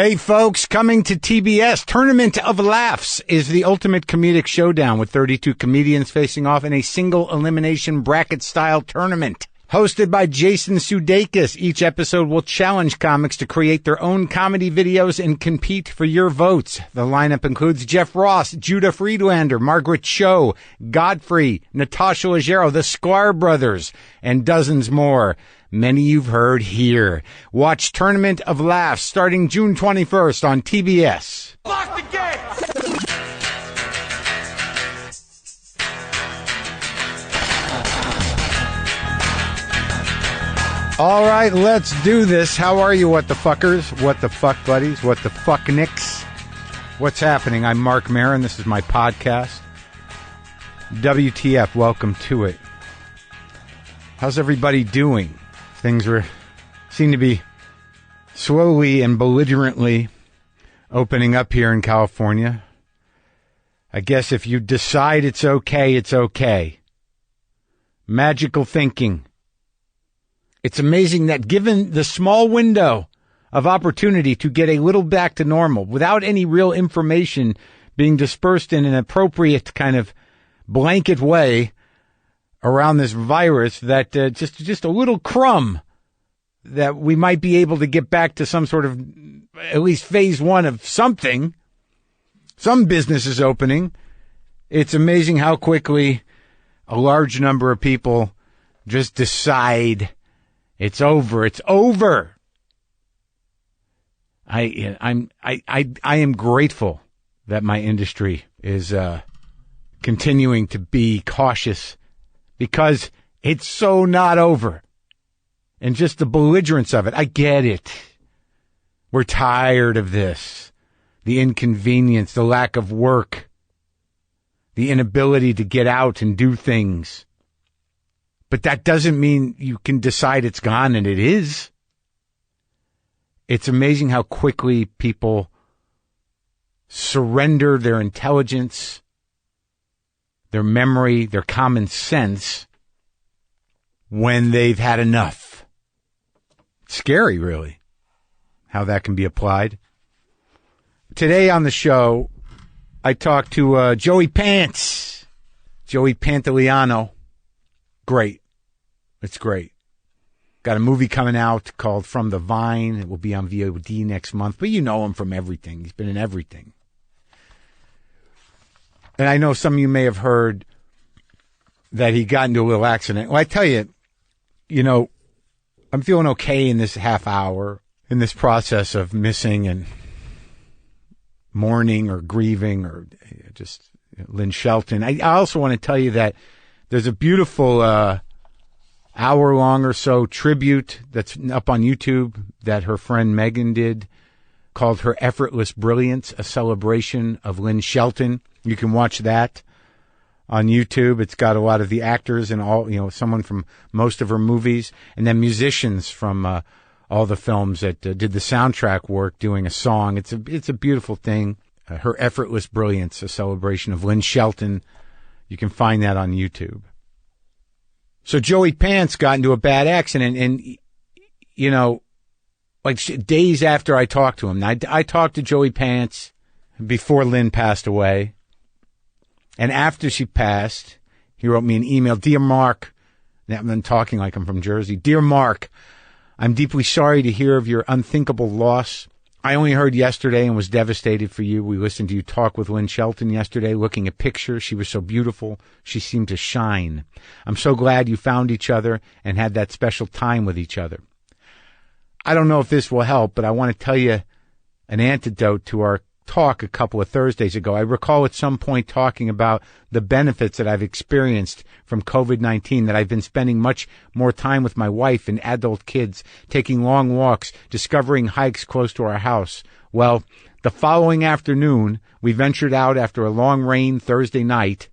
Hey folks, coming to TBS, Tournament of Laughs is the ultimate comedic showdown with 32 comedians facing off in a single elimination bracket style tournament. Hosted by Jason Sudeikis, each episode will challenge comics to create their own comedy videos and compete for your votes. The lineup includes Jeff Ross, Judah Friedlander, Margaret Cho, Godfrey, Natasha Leggero, the Sklar Brothers, and dozens more. Many you've heard here. Watch Tournament of Laughs starting June 21st on TBS. Lock the gate! All right, let's do this. How are you, what the fuckers? What the fuck buddies? What the fuck nicks? What's happening? I'm Marc Maron. This is my podcast. WTF, welcome to it. How's everybody doing? Things seem to be slowly and belligerently opening up here in California. I guess if you decide it's okay, it's okay. Magical thinking. It's amazing that given the small window of opportunity to get a little back to normal without any real information being dispersed in an appropriate kind of blanket way around this virus, that just a little crumb that we might be able to get back to some sort of at least phase one of something. Some businesses opening. It's amazing how quickly a large number of people just decide it's over. It's over. I am grateful that my industry is continuing to be cautious, because it's so not over. And just the belligerence of it. I get it. We're tired of this. The inconvenience, the lack of work, the inability to get out and do things. But that doesn't mean you can decide it's gone, and it is. It's amazing how quickly people surrender their intelligence, their memory, their common sense when they've had enough. It's scary, really, how that can be applied. Today on the show, I talked to Joey Pantoliano. Great. It's great. Got a movie coming out called From the Vine. It will be on VOD next month, but you know him from everything. He's been in everything. And I know some of you may have heard that he got into a little accident. Well, I tell you, I'm feeling okay in this half hour, in this process of missing and mourning or grieving or just Lynn Shelton. I also want to tell you that there's a beautiful hour-long or so tribute that's up on YouTube that her friend Megan did, called Her Effortless Brilliance, a celebration of Lynn Shelton. You can watch that on YouTube. It's got a lot of the actors and all, someone from most of her movies, and then musicians from all the films that did the soundtrack work doing a song. It's a beautiful thing. Her Effortless Brilliance, a celebration of Lynn Shelton. You can find that on YouTube. So Joey Pants got into a bad accident, and, days after I talked to him. I talked to Joey Pants before Lynn passed away. And after she passed, he wrote me an email. Dear Marc, I've been talking like I'm from Jersey. Dear Marc, I'm deeply sorry to hear of your unthinkable loss. I only heard yesterday and was devastated for you. We listened to you talk with Lynn Shelton yesterday, looking at pictures. She was so beautiful. She seemed to shine. I'm so glad you found each other and had that special time with each other. I don't know if this will help, but I want to tell you an antidote to our talk a couple of Thursdays ago. I recall at some point talking about the benefits that I've experienced from COVID-19, that I've been spending much more time with my wife and adult kids, taking long walks, discovering hikes close to our house. Well, the following afternoon, we ventured out after a long rain Thursday night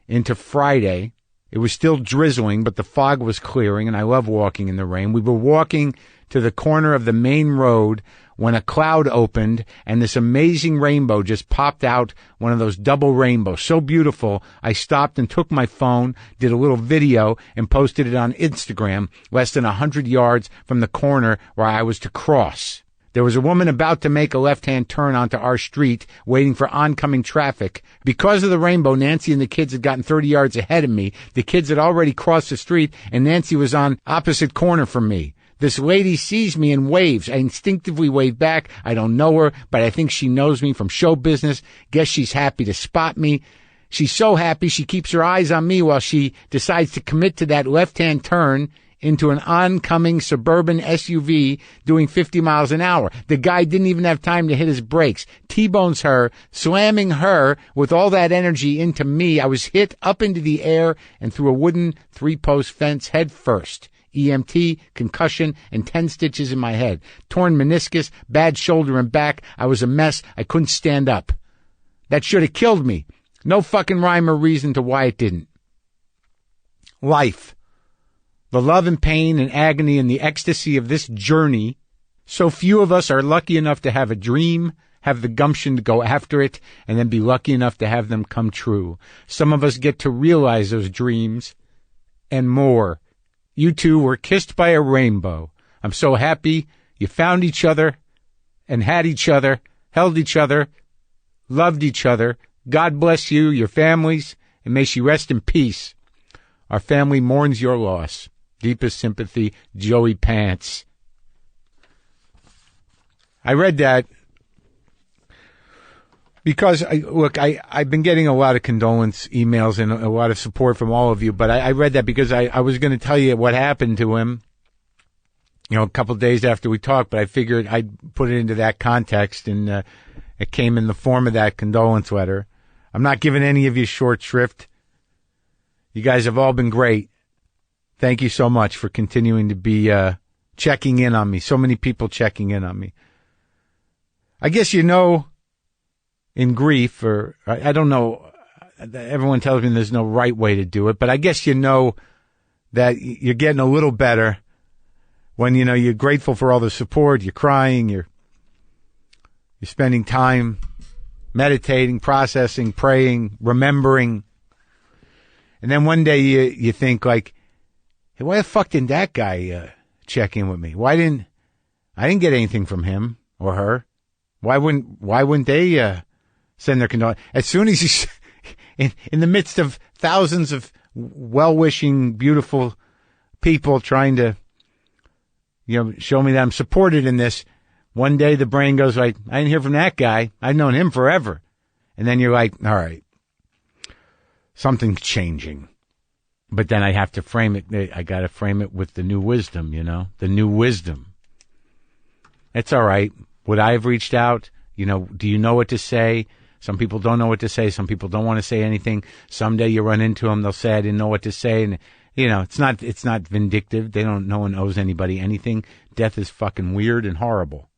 into Friday. It was still drizzling, but the fog was clearing, and I love walking in the rain. We were walking to the corner of the main road when a cloud opened and this amazing rainbow just popped out, one of those double rainbows. So beautiful, I stopped and took my phone, did a little video, and posted it on Instagram less than 100 yards from the corner where I was to cross. There was a woman about to make a left-hand turn onto our street, waiting for oncoming traffic. Because of the rainbow, Nancy and the kids had gotten 30 yards ahead of me. The kids had already crossed the street, and Nancy was on opposite corner from me. This lady sees me and waves. I instinctively wave back. I don't know her, but I think she knows me from show business. Guess she's happy to spot me. She's so happy she keeps her eyes on me while she decides to commit to that left-hand turn into an oncoming suburban SUV doing 50 miles an hour. The guy didn't even have time to hit his brakes. T-bones her, slamming her with all that energy into me. I was hit up into the air and through a wooden 3-post fence head first. EMT, concussion, and 10 stitches in my head. Torn meniscus, bad shoulder and back. I was a mess. I couldn't stand up. That should have killed me. No fucking rhyme or reason to why it didn't. Life. The love and pain and agony and the ecstasy of this journey. So few of us are lucky enough to have a dream, have the gumption to go after it, and then be lucky enough to have them come true. Some of us get to realize those dreams and more. You two were kissed by a rainbow. I'm so happy you found each other and had each other, held each other, loved each other. God bless you, your families, and may she rest in peace. Our family mourns your loss. Deepest sympathy, Joey Pants. I read that because, I've been getting a lot of condolence emails and a lot of support from all of you, but I read that because I was going to tell you what happened to him, a couple of days after we talked, but I figured I'd put it into that context, and it came in the form of that condolence letter. I'm not giving any of you short shrift. You guys have all been great. Thank you so much for continuing to be checking in on me. So many people checking in on me. I guess in grief, or I don't know, everyone tells me there's no right way to do it, but I guess that you're getting a little better when, you're grateful for all the support, you're crying, you're spending time meditating, processing, praying, remembering. And then one day you think like, hey, why the fuck didn't that guy check in with me? I didn't get anything from him or her. Why wouldn't they send their condolences? As soon as you, in the midst of thousands of well-wishing, beautiful people trying to, show me that I'm supported in this, one day the brain goes like, I didn't hear from that guy. I've known him forever. And then you're like, all right, something's changing. But then I have to frame it. I got to frame it with the new wisdom, the new wisdom. It's all right. Would I have reached out? Do you know what to say? Some people don't know what to say. Some people don't want to say anything. Someday you run into them. They'll say, I didn't know what to say. And, it's not vindictive. No one owes anybody anything. Death is fucking weird and horrible.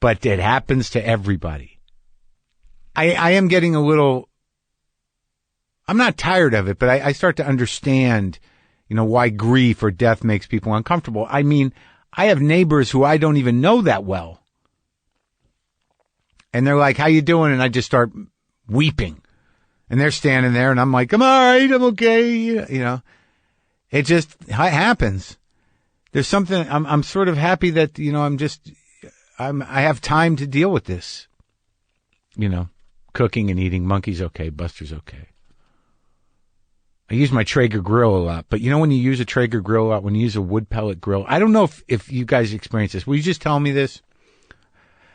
But it happens to everybody. I am getting a little, I'm not tired of it, but I start to understand, why grief or death makes people uncomfortable. I mean, I have neighbors who I don't even know that well. And they're like, how you doing? And I just start weeping. And they're standing there and I'm like, I'm all right, I'm okay. It just happens. There's something, I'm sort of happy that, I have time to deal with this. Cooking and eating. Monkey's okay. Buster's okay. I use my Traeger grill a lot, but when you use a Traeger grill a lot, when you use a wood pellet grill, I don't know if you guys experience this. Will you just tell me this?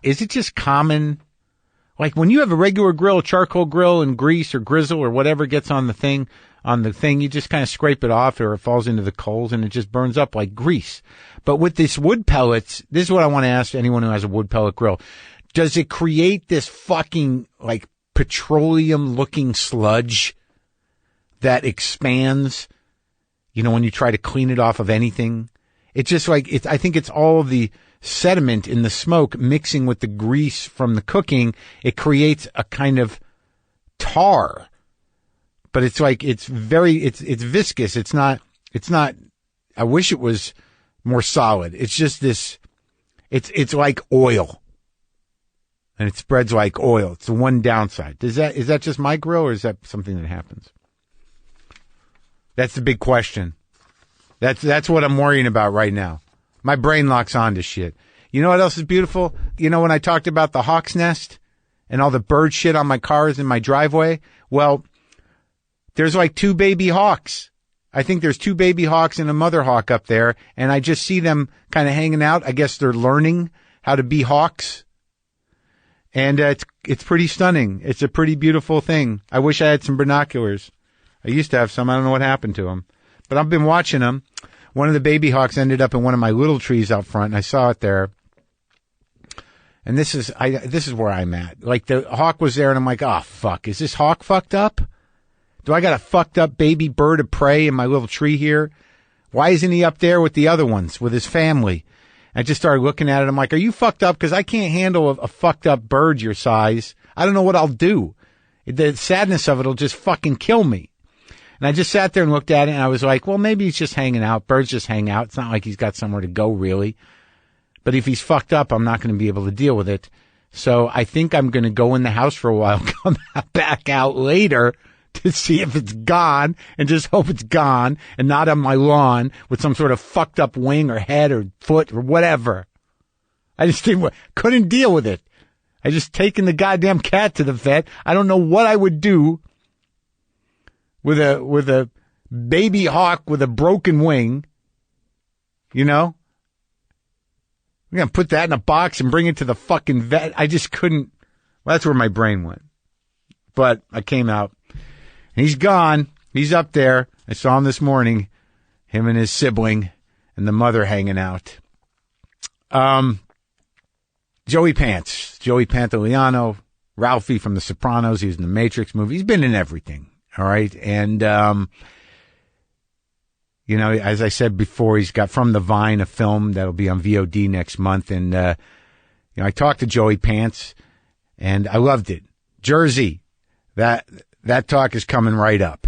Is it just common? Like when you have a regular grill, charcoal grill, and grease or grizzle or whatever gets on the thing, you just kind of scrape it off or it falls into the coals and it just burns up like grease. But with this wood pellets, this is what I want to ask anyone who has a wood pellet grill. Does it create this fucking like petroleum looking sludge that expands, when you try to clean it off of anything? It's just like, I think it's all the sediment in the smoke mixing with the grease from the cooking. It creates a kind of tar, but it's like, it's viscous. It's not, I wish it was more solid. It's just this, it's like oil. And it spreads like oil. It's the one downside. Is that just my grill or is that something that happens? That's the big question. That's what I'm worrying about right now. My brain locks on to shit. You know what else is beautiful? You know when I talked about the hawk's nest and all the bird shit on my cars in my driveway? Well, there's like 2 baby hawks. I think there's 2 baby hawks and a mother hawk up there, and I just see them kind of hanging out. I guess they're learning how to be hawks. And it's pretty stunning. It's a pretty beautiful thing. I wish I had some binoculars. I used to have some. I don't know what happened to them. But I've been watching them. One of the baby hawks ended up in one of my little trees out front, and I saw it there. And this is where I'm at. Like, the hawk was there, and I'm like, oh, fuck. Is this hawk fucked up? Do I got a fucked up baby bird of prey in my little tree here? Why isn't he up there with the other ones, with his family? I just started looking at it. I'm like, are you fucked up? Because I can't handle a fucked up bird your size. I don't know what I'll do. The sadness of it will just fucking kill me. And I just sat there and looked at it, and I was like, well, maybe he's just hanging out. Birds just hang out. It's not like he's got somewhere to go, really. But if he's fucked up, I'm not going to be able to deal with it. So I think I'm going to go in the house for a while, come back out later to see if it's gone, and just hope it's gone and not on my lawn with some sort of fucked up wing or head or foot or whatever. I just couldn't deal with it. I just taken the goddamn cat to the vet. I don't know what I would do with a baby hawk with a broken wing. You know? I'm going to put that in a box and bring it to the fucking vet. I just couldn't. Well, that's where my brain went. But I came out. He's gone. He's up there. I saw him this morning. Him and his sibling and the mother hanging out. Joey Pantoliano, Ralphie from The Sopranos. He was in the Matrix movie. He's been in everything. All right. And, you know, as I said before, he's got From the Vine, a film that'll be on VOD next month. And, you know, I talked to Joey Pants and I loved it. Jersey. That talk is coming right up.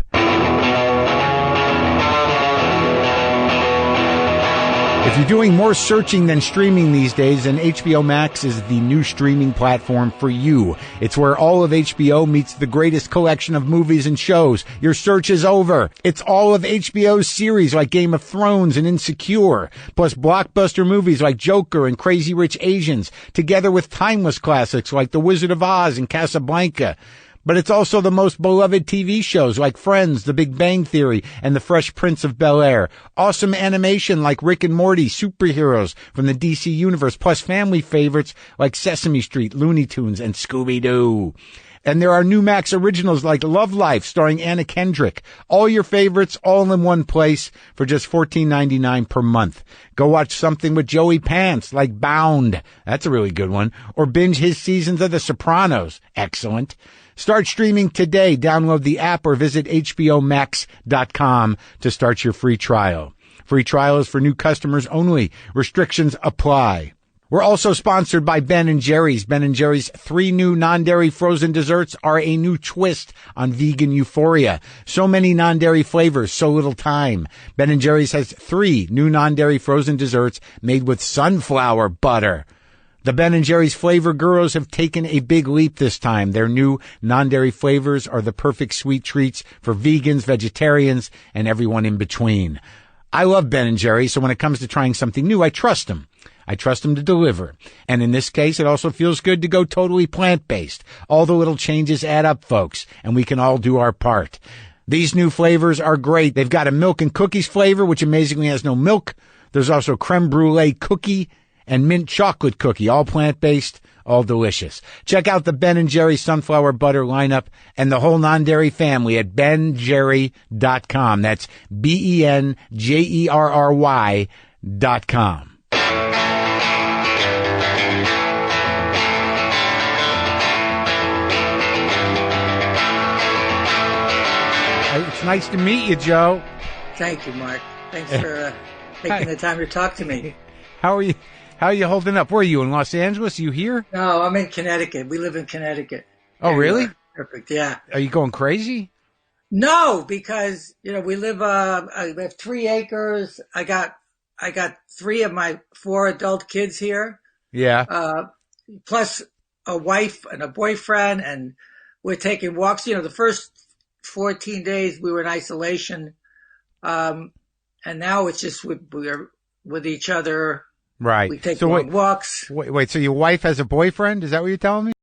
If you're doing more searching than streaming these days, then HBO Max is the new streaming platform for you. It's where all of HBO meets the greatest collection of movies and shows. Your search is over. It's all of HBO's series like Game of Thrones and Insecure, plus blockbuster movies like Joker and Crazy Rich Asians, together with timeless classics like The Wizard of Oz and Casablanca. But it's also the most beloved TV shows like Friends, The Big Bang Theory, and The Fresh Prince of Bel-Air. Awesome animation like Rick and Morty, superheroes from the DC Universe, plus family favorites like Sesame Street, Looney Tunes, and Scooby-Doo. And there are new Max originals like Love Life, starring Anna Kendrick. All your favorites, all in one place for just $14.99 per month. Go watch something with Joey Pants, like Bound. That's a really good one. Or binge his seasons of The Sopranos. Excellent. Start streaming today. Download the app or visit HBOMax.com to start your free trial. Free trial is for new customers only. Restrictions apply. We're also sponsored by Ben & Jerry's. Ben & Jerry's 3 new non-dairy frozen desserts are a new twist on vegan euphoria. So many non-dairy flavors, so little time. Ben & Jerry's has 3 new non-dairy frozen desserts made with sunflower butter. The Ben & Jerry's flavor gurus have taken a big leap this time. Their new non-dairy flavors are the perfect sweet treats for vegans, vegetarians, and everyone in between. I love Ben & Jerry's, so when it comes to trying something new, I trust them. I trust them to deliver. And in this case, it also feels good to go totally plant-based. All the little changes add up, folks, and we can all do our part. These new flavors are great. They've got a milk and cookies flavor, which amazingly has no milk. There's also creme brulee cookie and mint chocolate cookie, all plant-based, all delicious. Check out the Ben & Jerry sunflower butter lineup and the whole non-dairy family at benjerry.com. That's BenJerry.com. It's nice to meet you, Joe. Thank you, Mark. Thanks for taking the time to talk to me. How are you? How are you holding up? Where are you, in Los Angeles? Are you here? No, I'm in Connecticut. We live in Connecticut. Oh, really? Perfect, yeah. Are you going crazy? No, because, you know, we have 3 acres. I got 3 of my 4 adult kids here. Yeah. Plus a wife and a boyfriend, and we're taking walks. You know, the first 14 days we were in isolation. And now it's just we're with each other. Right. We take So long walks. wait. So your wife has a boyfriend? Is that what you're telling me?